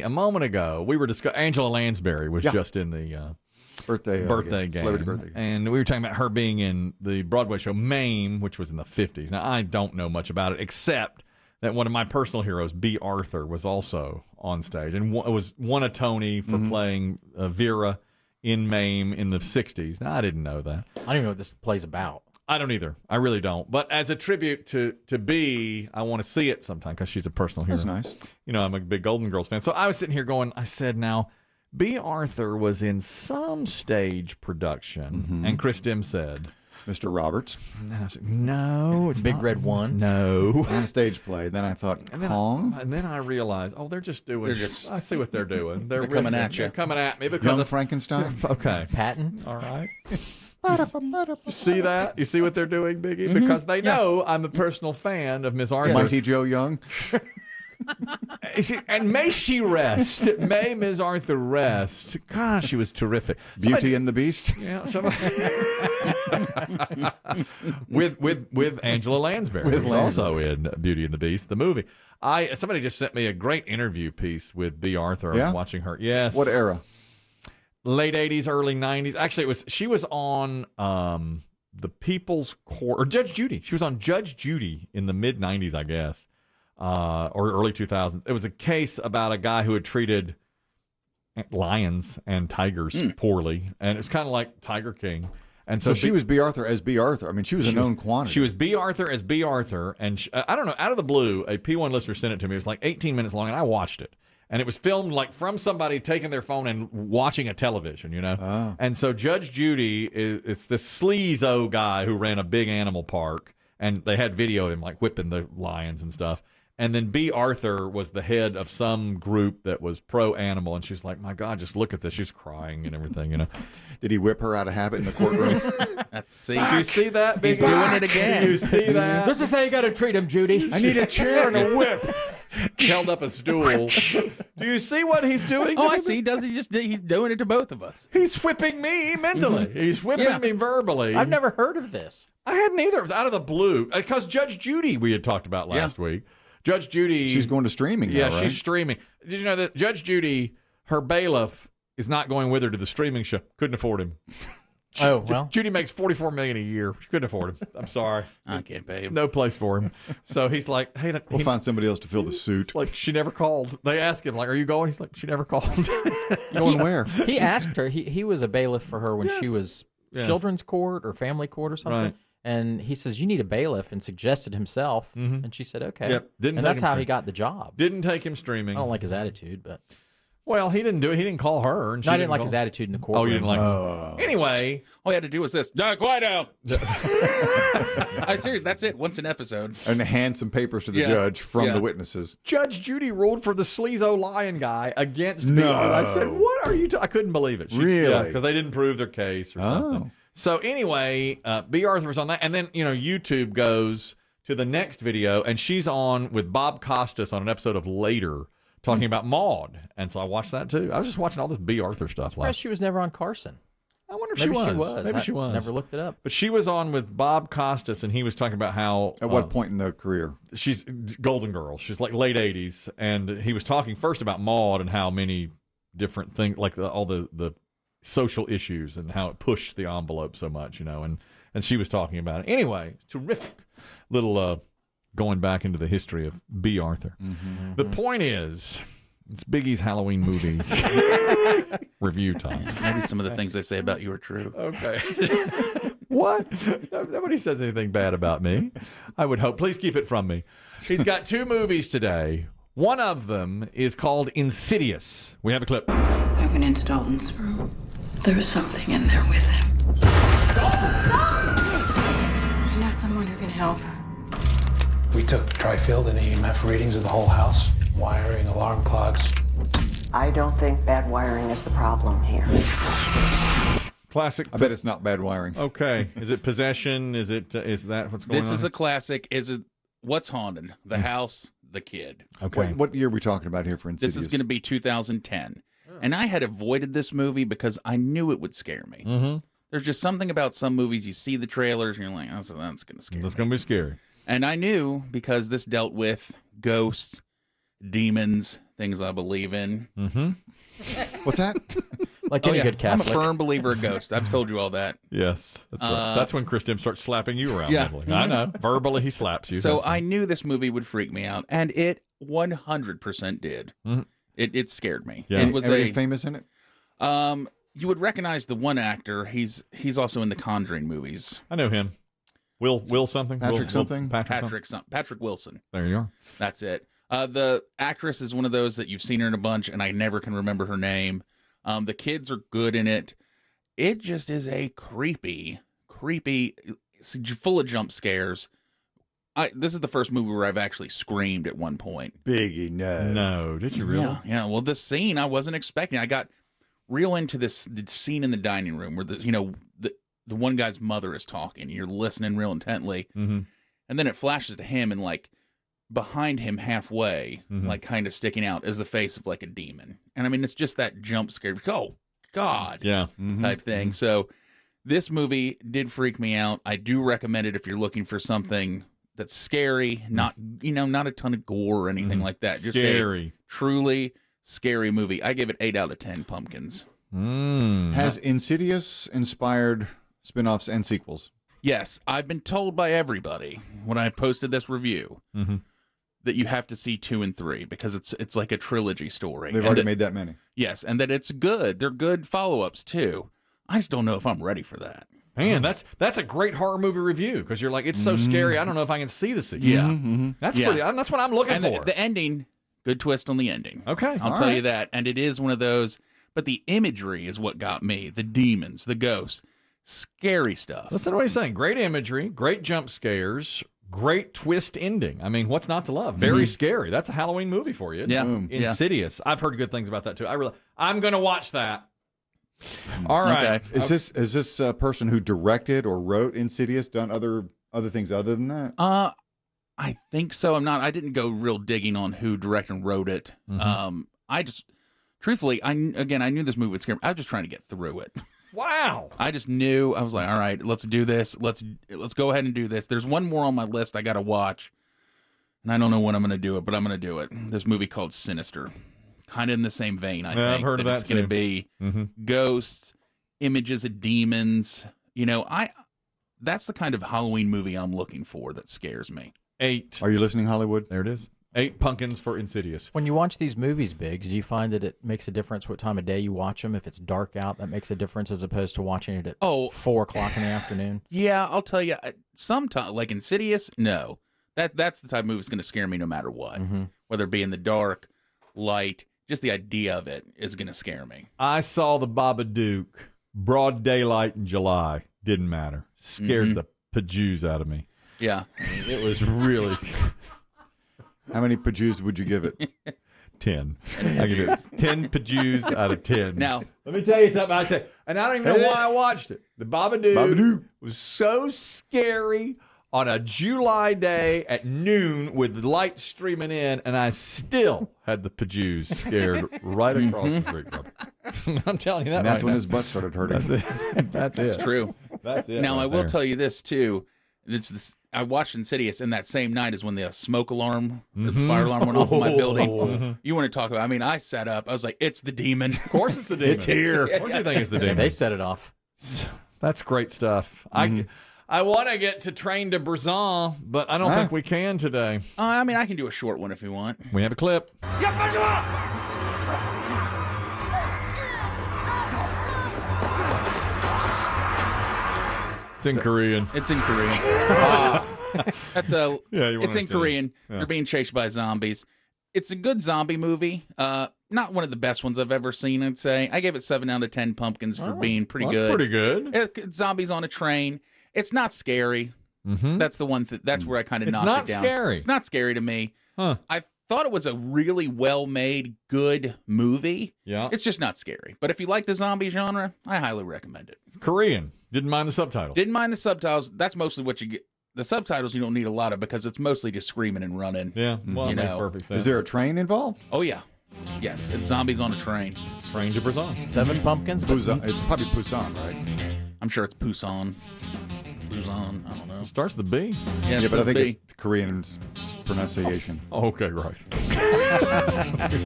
A moment ago, we were discussing Angela Lansbury was just in the birthday game. Celebrity birthday game. And we were talking about her being in the Broadway show Mame, which was in the 50s. Now, I don't know much about it, except that one of my personal heroes, Bea Arthur, was also on stage and won a Tony for playing Vera in Mame in the 60s. Now, I didn't know that. I don't even know what this play's about. I don't either. I really don't. But as a tribute to Bea, I want to see it sometime because she's a personal hero. That's nice. You know, I'm a big Golden Girls fan. So I was sitting here going, I said, now, Bea Arthur was in some stage production. And Chris Demm said, Mr. Roberts. And then I said, no, it's Big not. Red One. No. And a stage play. Then I thought, Kong? And then I realized, they're just doing. I see what they're doing. They're coming at you. They're coming at me because Young Frankenstein? Okay. Patton. All right. You see that? You see what they're doing, Biggie? Because they know I'm a personal fan of Miss Arthur. Mighty Joe Young? And may she rest. May Ms. Arthur rest. Gosh, she was terrific. Beauty and the Beast? Yeah, with Angela Lansbury, who's also in Beauty and the Beast, the movie. Somebody just sent me a great interview piece with Bea Arthur. I was watching her. Yes. What era? Late 80s, early 90s. Actually, she was on the People's Court, or Judge Judy. She was on Judge Judy in the mid 90s, I guess, or early 2000s. It was a case about a guy who had treated lions and tigers poorly, and it's kind of like Tiger King. And so she was Bea Arthur as Bea Arthur. I mean, she was a known quantity. She was Bea Arthur as Bea Arthur, and I don't know, out of the blue, a P1 listener sent it to me. It was like 18 minutes long, and I watched it. And it was filmed like from somebody taking their phone and watching a television, you know? Oh. And so Judge Judy, it's this sleazo guy who ran a big animal park, and they had video of him like whipping the lions and stuff. And then Bea Arthur was the head of some group that was pro-animal, and she's like, my God, just look at this. She's crying and everything, you know? Did he whip her out of habit in the courtroom? See, you see that? He's doing it again. You see that? This is how you got to treat him, Judy. I need a chair and a whip. Held up a stool. Do you see what he's doing? Oh, I see. He's doing it to both of us. He's whipping me mentally. He's whipping me verbally. I've never heard of this. I hadn't either. It was out of the blue. Because Judge Judy, we had talked about last week. Judge Judy. She's going to streaming now, right? She's streaming. Did you know that Judge Judy, her bailiff, is not going with her to the streaming show? Couldn't afford him. Judy makes $44 million a year. She couldn't afford him. I'm sorry. I can't pay him. No place for him. So he's like, hey, we'll find somebody else to fill the suit. Like, she never called. They asked him, like, are you going? He's like, she never called. Going where? He asked her. He was a bailiff for her when she was children's court or family court or something. Right. And he says, you need a bailiff, and suggested himself. And she said, okay. Yep. And that's how he got the job. Didn't take him streaming. I don't like his attitude, but... Well, he didn't do it. He didn't call her. And I didn't like his attitude in the courtroom. Oh, you didn't like his... Anyway. All he had to do was this. Quiet now. I seriously, that's it. Once an episode. And hand some papers to the judge from the witnesses. Judge Judy ruled for the sleazo lion guy against me. I said, what are you... I couldn't believe it. Really? Because they didn't prove their case or something. So anyway, Bea Arthur was on that. And then, YouTube goes to the next video, and she's on with Bob Costas on an episode of Later, talking about Maude. And so I watched that too. I was just watching all this Bea Arthur stuff. She was never on Carson. I wonder if she was. Maybe she was. Never looked it up. But she was on with Bob Costas, and he was talking about how... At what point in their career? She's Golden Girl. She's like late 80s. And he was talking first about Maude and how many different things, like all the social issues and how it pushed the envelope so much, and she was talking about it. Anyway, terrific little going back into the history of Bea Arthur. The point is, it's Biggie's Halloween movie review time. Maybe some of the things they say about you are true. Okay. What? Nobody says anything bad about me. I would hope. Please keep it from me. He's got 2 movies today. One of them is called Insidious. We have a clip. I went into Dalton's room. There was something in there with him. I know someone who can help. We took tri-field and EMF readings of the whole house, wiring, alarm clocks. I don't think bad wiring is the problem here. Classic. I bet it's not bad wiring. Okay. Is it possession? Is that what's going on? This is a classic. Is it what's haunted? The house, the kid. Okay. What year are we talking about here for Insidious? This is going to be 2010. And I had avoided this movie because I knew it would scare me. There's just something about some movies, you see the trailers, and you're like, that's going to scare me. That's going to be scary. And I knew because this dealt with ghosts, demons, things I believe in. Mm-hmm. What's that? Like any good I'm a Catholic. firm believer of ghosts. I've told you all that. Yes. That's when Chris Demm starts slapping you around. Yeah. Mentally. I know. Verbally, he slaps you. So That's I knew this movie would freak me out, and it 100% did. Mhm. It scared me. Yeah. It was Anything famous in it? You would recognize the one actor. He's also in the Conjuring movies. I know him. Will something? Patrick something? Patrick Wilson. There you are. That's it. The actress is one of those that you've seen her in a bunch, and I never can remember her name. The kids are good in it. It just is a creepy, full of jump scares. This is the first movie where I've actually screamed at one point. Biggie, no. No, did you really? Yeah. Well, this scene I wasn't expecting. I got real into the scene in the dining room where the one guy's mother is talking. You're listening real intently, Mm-hmm. and then it flashes to him, and like behind him, halfway, Mhm. like kind of sticking out, is the face of like a demon. And I mean, it's just that jump scare. Oh God, Yeah. type thing. So this movie did freak me out. I do recommend it if you're looking for something that's scary, not a ton of gore or anything like that. Just Scary. a truly scary movie. I give it 8 out of 10 pumpkins. Has Insidious inspired spin-offs and sequels? Yes, I've been told by everybody when I posted this review Mm-hmm. that you have to see 2 and 3 because it's like a trilogy story. They've already made that many. Yes, and that it's good. They're good follow-ups too. I just don't know if I'm ready for that. Man, that's a great horror movie review because you're like, it's so scary. I don't know if I can see the sequel. Yeah. That's Yeah. pretty. That's what I'm looking And for. the ending, good twist on the ending. Okay, I'll all tell right. you that. And it is one of those, but the imagery is what got me. The demons, the ghosts, scary stuff. Listen to what he's saying. Great imagery, great jump scares, great twist ending. I mean, what's not to love? Very scary. That's a Halloween movie for you. Isn't Yeah. it? Boom. Yeah. Insidious. I've heard good things about that too. I'm going to watch that. All right. Okay. Is this a person who directed or wrote Insidious done other things other than that? I think so. I didn't go real digging on who directed and wrote it. I just, truthfully, I knew this movie would scare me. I was just trying to get through it. Wow. I just knew. I was like, all right, let's do this. Let's go ahead and do this. There's one more on my list I got to watch, and I don't know when I'm going to do it, but I'm going to do it. This movie called Sinister. Kind of in the same vein, I think. I've heard of that it's going to too. be ghosts, images of demons. That's the kind of Halloween movie I'm looking for that scares me. 8. Are you listening, Hollywood? There it is. 8 pumpkins for Insidious. When you watch these movies, Biggs, do you find that it makes a difference what time of day you watch them? If it's dark out, that makes a difference as opposed to watching it at 4 o'clock in the afternoon? Yeah, I'll tell you. Sometimes, like Insidious, no. That's the type of movie that's going to scare me no matter what. Whether it be in the dark, light, just the idea of it is going to scare me. I saw the Babadook, broad daylight in July. Didn't matter. Scared the pajoos out of me. Yeah. It was really How many pajoos would you give it? 10. I give it 10 pajoos out of 10. Now, let me tell you something. And I don't even know why I watched it. The Babadook was so scary on a July day at noon with the light streaming in, and I still had the pajoos scared right across the street from me. I'm telling you that. And that's right when now. his butt started hurting. That's it. That's it's it. true. That's it. Now, right I will there. tell you this, too. I watched Insidious, and that same night is when the smoke alarm, or the fire alarm went off in my building. You want to talk about, I sat up. I was like, it's the demon. Of course it's the demon. It's here. What do you think it's the Yeah, demon? they set it off. That's great stuff. I want to get to Train to Busan, but I don't think we can today. I can do a short one if you want. We have a clip. It's in Korean. It's in Korean. It's in Korean. Yeah. You're being chased by zombies. It's a good zombie movie. Not one of the best ones I've ever seen, I'd say. I gave it 7 out of 10 pumpkins for being pretty Well, good. Pretty good. It's zombies on a train. It's not scary. That's the one. That's where I kind of It's knocked not it down. scary. It's not scary to me. Huh. I thought it was a really well-made, good movie. Yeah. It's just not scary. But if you like the zombie genre, I highly recommend it. Korean. Didn't mind the subtitles. Didn't mind the subtitles. That's mostly what you get. The subtitles you don't need a lot of because it's mostly just screaming and running. Yeah. Well, You it makes know. perfect sense. Is there a train involved? Oh, yeah. Yes, it's zombies on a train. Train to Busan? 7 pumpkins? But Busan. It's probably Busan, right? I'm sure it's Busan. Busan, I don't know. It starts with the B. Yeah, Yeah, but I think B. it's the Korean pronunciation. Okay, right.